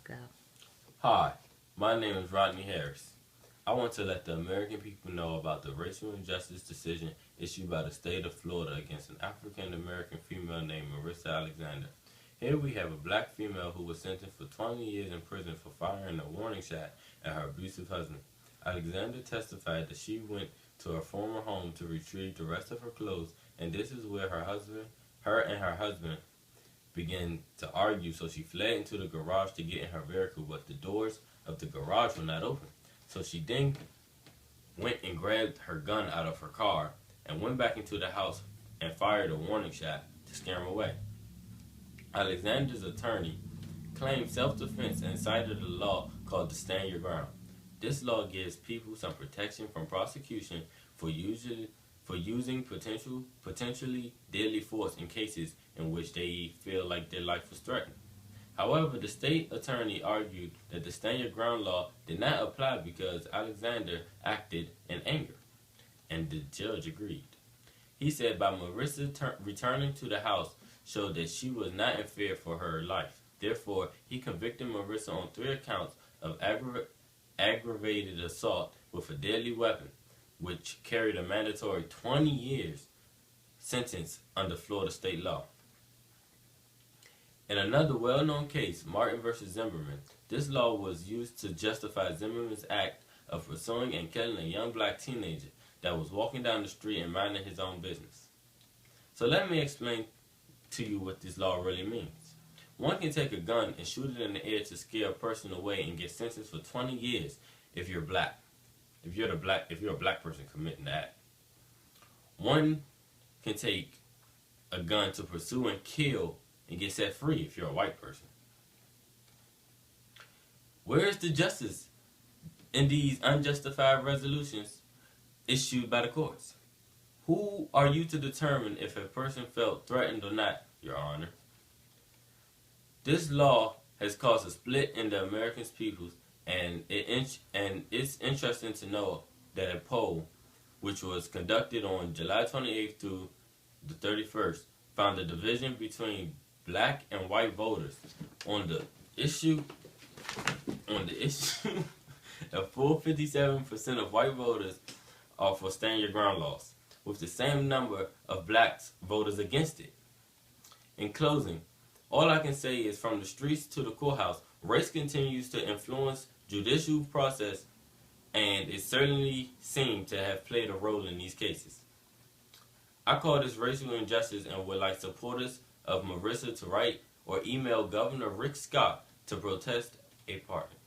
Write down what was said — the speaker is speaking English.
Go. Hi, my name is Rodney Harris. I want to let the American people know about the racial injustice decision issued by the state of Florida against an African American female named Marissa Alexander. Here we have a black female who was sentenced for 20 years in prison for firing a warning shot at her abusive husband. Alexander testified that she went to her former home to retrieve the rest of her clothes, and this is where her and her husband began to argue, so she fled into the garage to get in her vehicle, but the doors of the garage were not open. So she then went and grabbed her gun out of her car and went back into the house and fired a warning shot to scare him away. Alexander's attorney claimed self-defense and cited a law called the Stand Your Ground. This law gives people some protection from prosecution for using potentially deadly force in cases in which they feel like their life was threatened. However, the state attorney argued that the Stand Your Ground law did not apply because Alexander acted in anger, and the judge agreed. He said by Marissa returning to the house showed that she was not in fear for her life. Therefore, he convicted Marissa on 3 accounts of aggravated assault with a deadly weapon, which carried a mandatory 20 years sentence under Florida state law. In another well-known case, Martin v. Zimmerman, this law was used to justify Zimmerman's act of pursuing and killing a young black teenager that was walking down the street and minding his own business. So let me explain to you what this law really means. One can take a gun and shoot it in the air to scare a person away and get sentenced for 20 years if you're black. If you're a black person committing that. One can take a gun to pursue and kill and get set free if you're a white person. Where is the justice in these unjustified resolutions issued by the courts? Who are you to determine if a person felt threatened or not, Your Honor? This law has caused a split in the American people, and it's interesting to know that a poll, which was conducted on July 28th through the 31st, found a division between black and white voters on the issue. A full 57% of white voters are for Stand Your Ground laws, with the same number of blacks voters against it. In closing, all I can say is from the streets to the courthouse, race continues to influence judicial process, and it certainly seemed to have played a role in these cases. I call this racial injustice and would like supporters of Marissa to write or email Governor Rick Scott to protest a pardon.